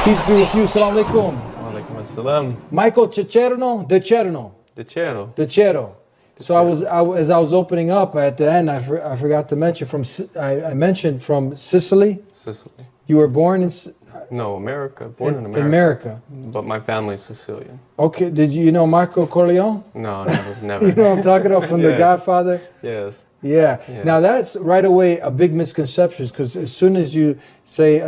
Peace be with you. Assalamu alaikum. Walaikum assalam. Michael Cicerno, De Cero. So as I was opening up at the end, I forgot to mention I mentioned from Sicily. Sicily. You were born in No, America. Born in America. America. But my family's Sicilian. Okay. Did you know Marco Corleone? No, never. You know what I'm talking about from The Godfather? Yes. Yeah. Now that's right away a big misconception, because as soon as you say,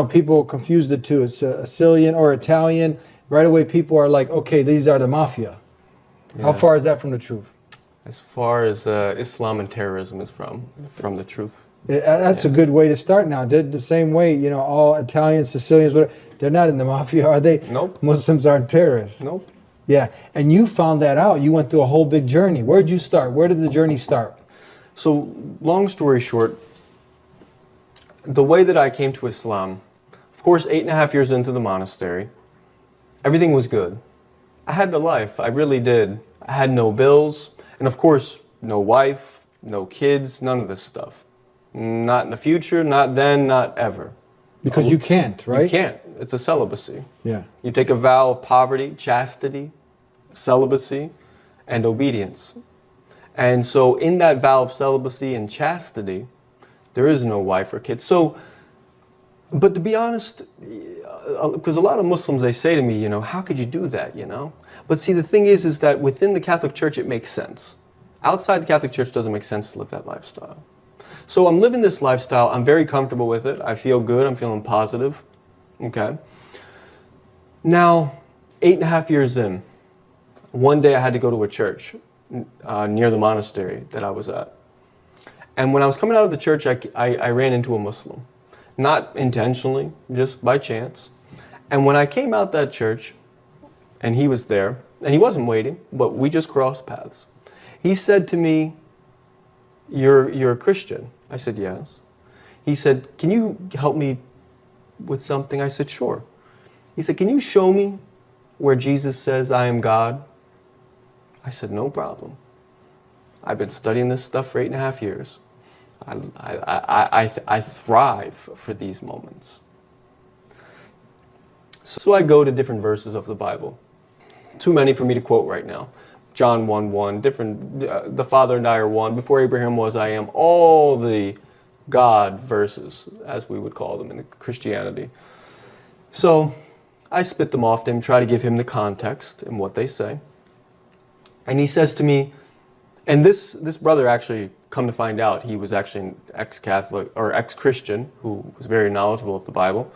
people confuse the two. It's Sicilian or Italian. Right away, people are like, okay, these are the mafia. Yeah. How far is that from the truth? As far as Islam and terrorism is from the truth. That's a good way to start now. The same way, all Italians, Sicilians, whatever, they're not in the mafia, are they? Nope. Muslims aren't terrorists. Nope. Yeah, and you found that out. You went through a whole big journey. Where did you start? Where did the journey start? So, long story short, the way that I came to Islam, of course, 8.5 years into the monastery, everything was good. I had the life, I really did. I had no bills, and of course, no wife, no kids, none of this stuff. Not in the future, not then, not ever. Because you can't, right? You can't. It's a celibacy. Yeah. You take a vow of poverty, chastity, celibacy, and obedience. And so in that vow of celibacy and chastity, there is no wife or kids. So, but to be honest, because a lot of Muslims, they say to me, how could you do that, But see, the thing is that within the Catholic Church, it makes sense. Outside the Catholic Church, it doesn't make sense to live that lifestyle. So I'm living this lifestyle. I'm very comfortable with it. I feel good. I'm feeling positive. Okay. Now, 8.5 years in, one day I had to go to a church near the monastery that I was at. And when I was coming out of the church, I ran into a Muslim. Not intentionally, just by chance. And when I came out that church, and he was there, and he wasn't waiting, but we just crossed paths. He said to me, You're a Christian? I said, yes. He said, can you help me with something? I said, sure. He said, can you show me where Jesus says, I am God? I said, no problem. I've been studying this stuff for 8.5 years. I thrive for these moments. So I go to different verses of the Bible. Too many for me to quote right now. John 1:1, different, the Father and I are one, before Abraham was, I am, all the God verses, as we would call them in Christianity. So I spit them off to him, try to give him the context and what they say. And he says to me, and this brother actually, come to find out, he was actually an ex-Catholic or ex-Christian who was very knowledgeable of the Bible.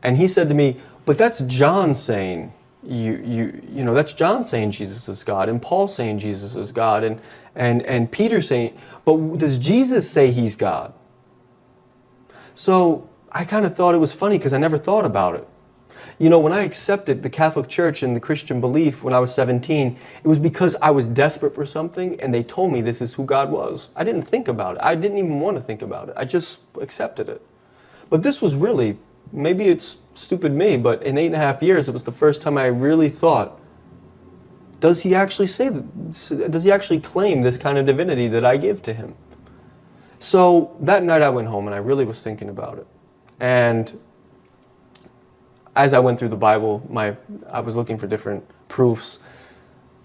And he said to me, but that's John saying, you know, that's John saying Jesus is God, and Paul saying Jesus is God, and Peter saying, but does Jesus say he's God? So I kind of thought it was funny because I never thought about it. You know, when I accepted the Catholic Church and the Christian belief when I was 17, it was because I was desperate for something and they told me this is who God was. I didn't think about it. I didn't even want to think about it. I just accepted it. But this was really, maybe it's stupid me, but in 8.5 years, it was the first time I really thought, does he actually say that? Does he actually claim this kind of divinity that I give to him? So that night I went home and I really was thinking about it. And as I went through the Bible, I was looking for different proofs.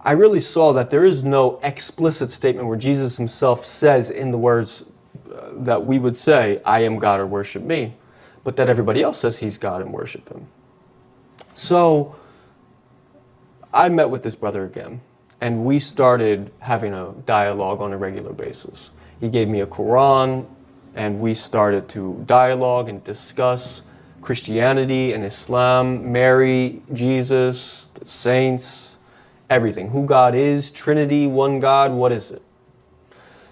I really saw that there is no explicit statement where Jesus himself says in the words that we would say, I am God or worship me, but that everybody else says he's God and worship him. So I met with this brother again, and we started having a dialogue on a regular basis. He gave me a Quran, and we started to dialogue and discuss Christianity and Islam, Mary, Jesus, the saints, everything. Who God is, Trinity, one God, what is it?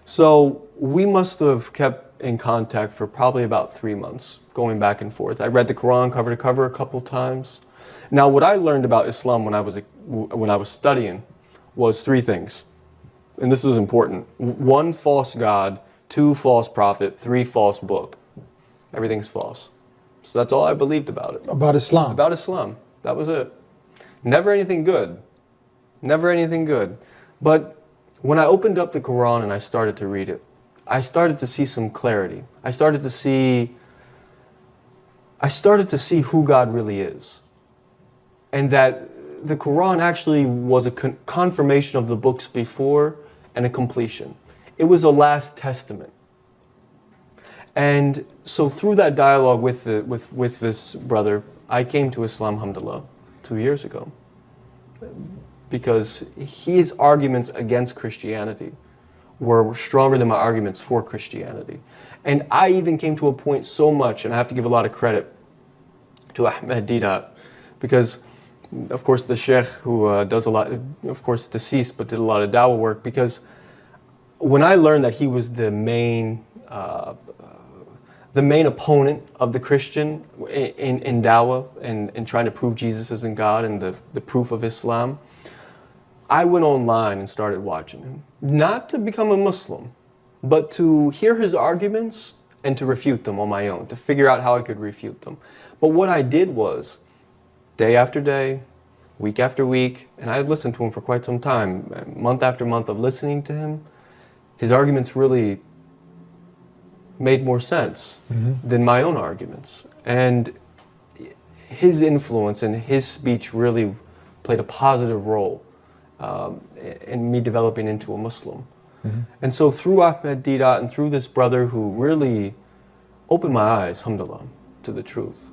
So we must have kept in contact for probably about 3 months, going back and forth. I read the Quran cover to cover a couple times. Now, what I learned about Islam when I was studying was 3 things. And this is important. 1, false God. 2, false prophet. 3, false book. Everything's false. So that's all I believed about it. About Islam? About Islam. That was it. Never anything good. Never anything good. But when I opened up the Quran and I started to read it, I started to see some clarity. I started to see who God really is. And that the Quran actually was a confirmation of the books before and a completion. It was a last testament. And so through that dialogue with this brother, I came to Islam, alhamdulillah, 2 years ago. Because his arguments against Christianity were stronger than my arguments for Christianity. And I even came to a point so much, and I have to give a lot of credit to Ahmad, Deedat, because of course the Syech who does a lot, of course deceased, but did a lot of dawah work, because when I learned that he was the main opponent of the Christian in dawah and trying to prove Jesus isn't God and the proof of Islam, I went online and started watching him. Not to become a Muslim, but to hear his arguments and to refute them on my own, to figure out how I could refute them. But what I did was, day after day, week after week, and I listened to him for quite some time, month after month of listening to him, his arguments really made more sense than my own arguments. And his influence and his speech really played a positive role in me developing into a Muslim. And so through Ahmad, Deedat, and through this brother who really opened my eyes, alhamdulillah, to the truth.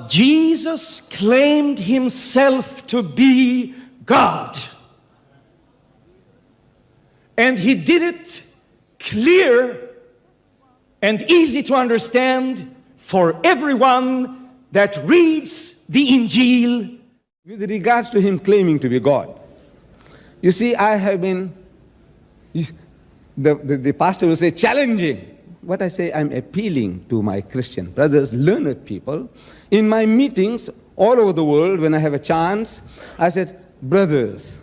Jesus claimed himself to be God. And he did it clear and easy to understand for everyone that reads the Injil. With regards to him claiming to be God, you see, I have been, the pastor will say, challenging. What I say, I'm appealing to my Christian brothers, learned people. In my meetings all over the world, when I have a chance, I said, brothers,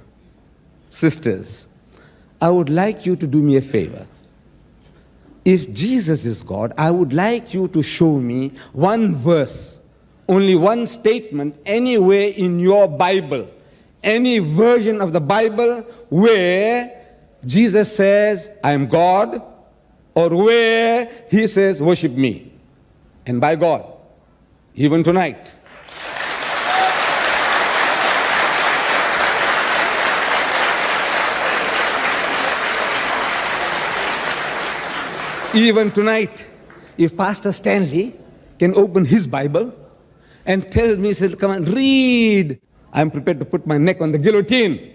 sisters, I would like you to do me a favor. If Jesus is God, I would like you to show me one verse, only one statement, anywhere in your Bible, any version of the Bible where Jesus says, I am God, or where he says, worship me. And by God, even tonight, Even tonight, if Pastor Stanley can open his Bible and tell me, say, come on, read, I'm prepared to put my neck on the guillotine.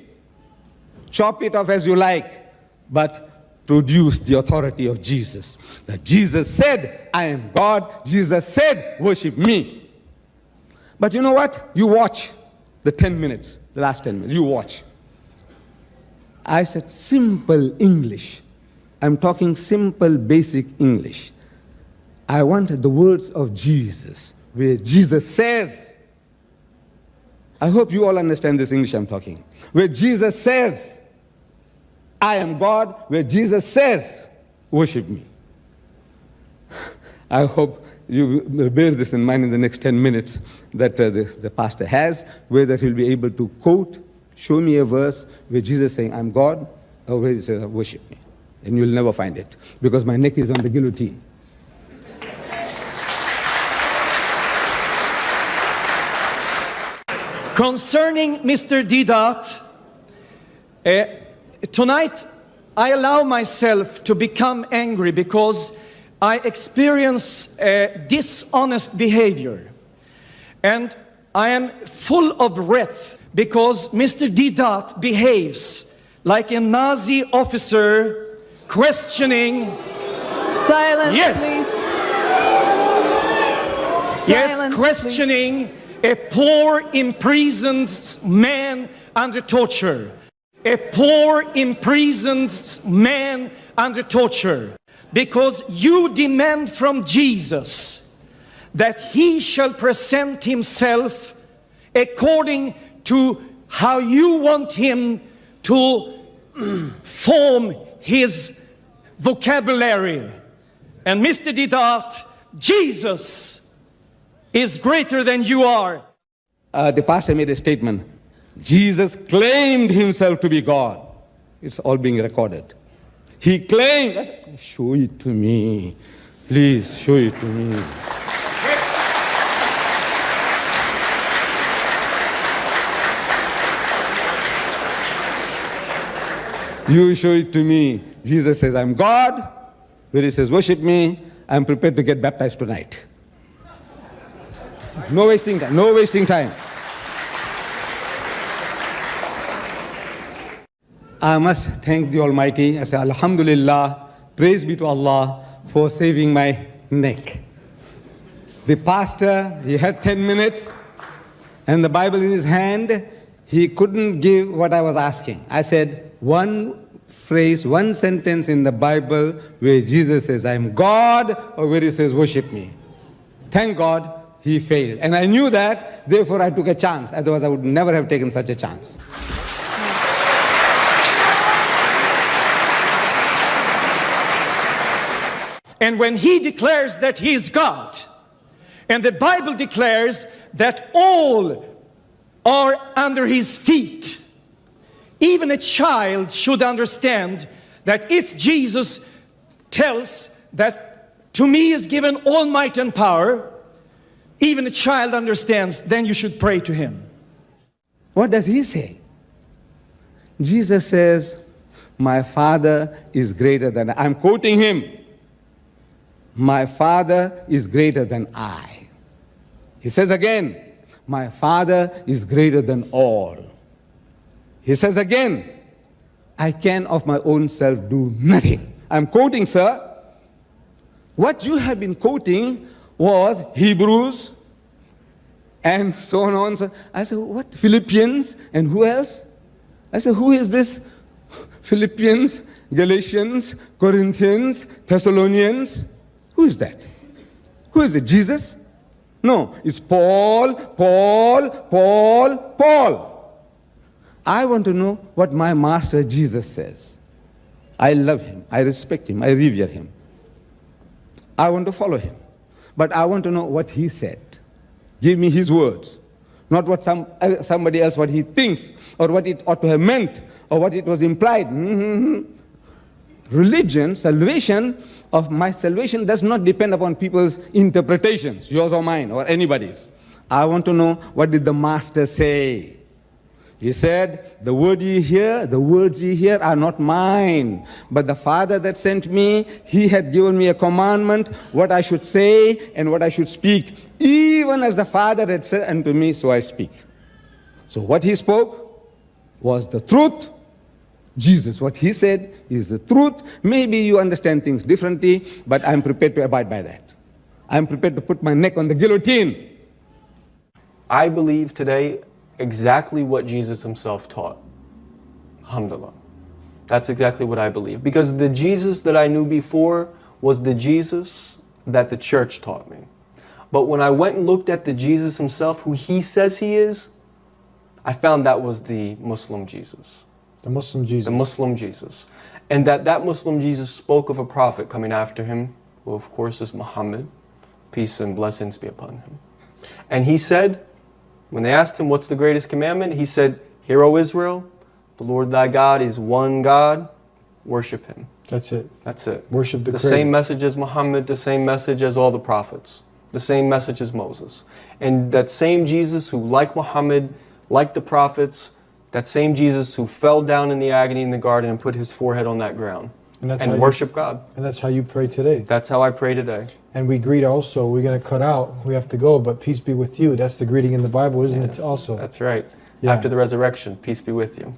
Chop it off as you like, but produce the authority of Jesus. That Jesus said, I am God. Jesus said, worship me. But you know what? You watch the 10 minutes, the last 10 minutes, you watch. I said simple English. I'm talking simple, basic English. I wanted the words of Jesus, where Jesus says, I hope you all understand this English I'm talking, where Jesus says, I am God, where Jesus says, worship me. I hope you will bear this in mind in the next 10 minutes that the pastor has, where that he'll be able to quote, show me a verse where Jesus is saying, I'm God, or where he says, worship me. And you'll never find it, because my neck is on the guillotine. Concerning Mr. Deedat, tonight I allow myself to become angry because I experience dishonest behavior. And I am full of wrath because Mr. Deedat behaves like a Nazi officer questioning. Silence, Yes. please. Yes, Silence, questioning a poor imprisoned man under torture. A poor imprisoned man under torture. Because you demand from Jesus that he shall present himself according to how you want him to form his vocabulary. And Mr. Deedat, Jesus is greater than you are. The pastor made a statement. Jesus claimed himself to be God. It's all being recorded. He claimed. I said, show it to me. Please, show it to me. You show it to me. Jesus says, I'm God. Where he says, worship me, I'm prepared to get baptized tonight. No wasting time. No wasting time. I must thank the Almighty. I say, Alhamdulillah, praise be to Allah for saving my neck. The pastor, he had 10 minutes and the Bible in his hand. He couldn't give what I was asking. I said, one phrase, one sentence in the Bible where Jesus says, I am God, or where he says, worship me. Thank God, he failed. And I knew that, therefore I took a chance. Otherwise I would never have taken such a chance. And when he declares that he is God, and the Bible declares that all are under his feet, even a child should understand that if Jesus tells that to me is given all might and power, even a child understands, then you should pray to him. What does he say? Jesus says, my Father is greater than I. I'm quoting him. My Father is greater than I. He says again, my Father is greater than all. He says again, I can of my own self do nothing. I'm quoting, sir. What you have been quoting was Hebrews and so on and so on. I said, what? Philippians and who else? I said, who is this? Philippians, Galatians, Corinthians, Thessalonians. Who is that? Who is it? Jesus? No, it's Paul, Paul, Paul, Paul. I want to know what my master Jesus says. I love him, I respect him, I revere him. I want to follow him. But I want to know what he said. Give me his words. Not what somebody else, what he thinks, or what it ought to have meant, or what it was implied. Religion, salvation, of my salvation does not depend upon people's interpretations, yours or mine, or anybody's. I want to know, what did the master say? He said, the words ye hear are not mine, but the Father that sent me, he hath given me a commandment, what I should say and what I should speak. Even as the Father had said unto me, so I speak. So what he spoke was the truth. Jesus, what he said is the truth. Maybe you understand things differently, but I'm prepared to abide by that. I'm prepared to put my neck on the guillotine. I believe today exactly what Jesus himself taught. Alhamdulillah. That's exactly what I believe. Because the Jesus that I knew before was the Jesus that the church taught me. But when I went and looked at the Jesus himself, who he says he is, I found that was the Muslim Jesus. The Muslim Jesus. The Muslim Jesus. And that Muslim Jesus spoke of a prophet coming after him, who of course is Muhammad. Peace and blessings be upon him. And he said, when they asked him, what's the greatest commandment? He said, Hear, O Israel, the Lord thy God is one God, worship him. That's it. That's it. Worship the The Creator. same message as Muhammad, the same message as all the prophets, the same message as Moses. And that same Jesus who, like Muhammad, like the prophets, that same Jesus who fell down in the agony in the garden and put his forehead on that ground and worship God. And that's how you pray today. That's how I pray today. And we greet also, we're going to cut out, we have to go, but peace be with you. That's the greeting in the Bible, isn't Yes, it also? That's right. Yeah. After the resurrection, peace be with you.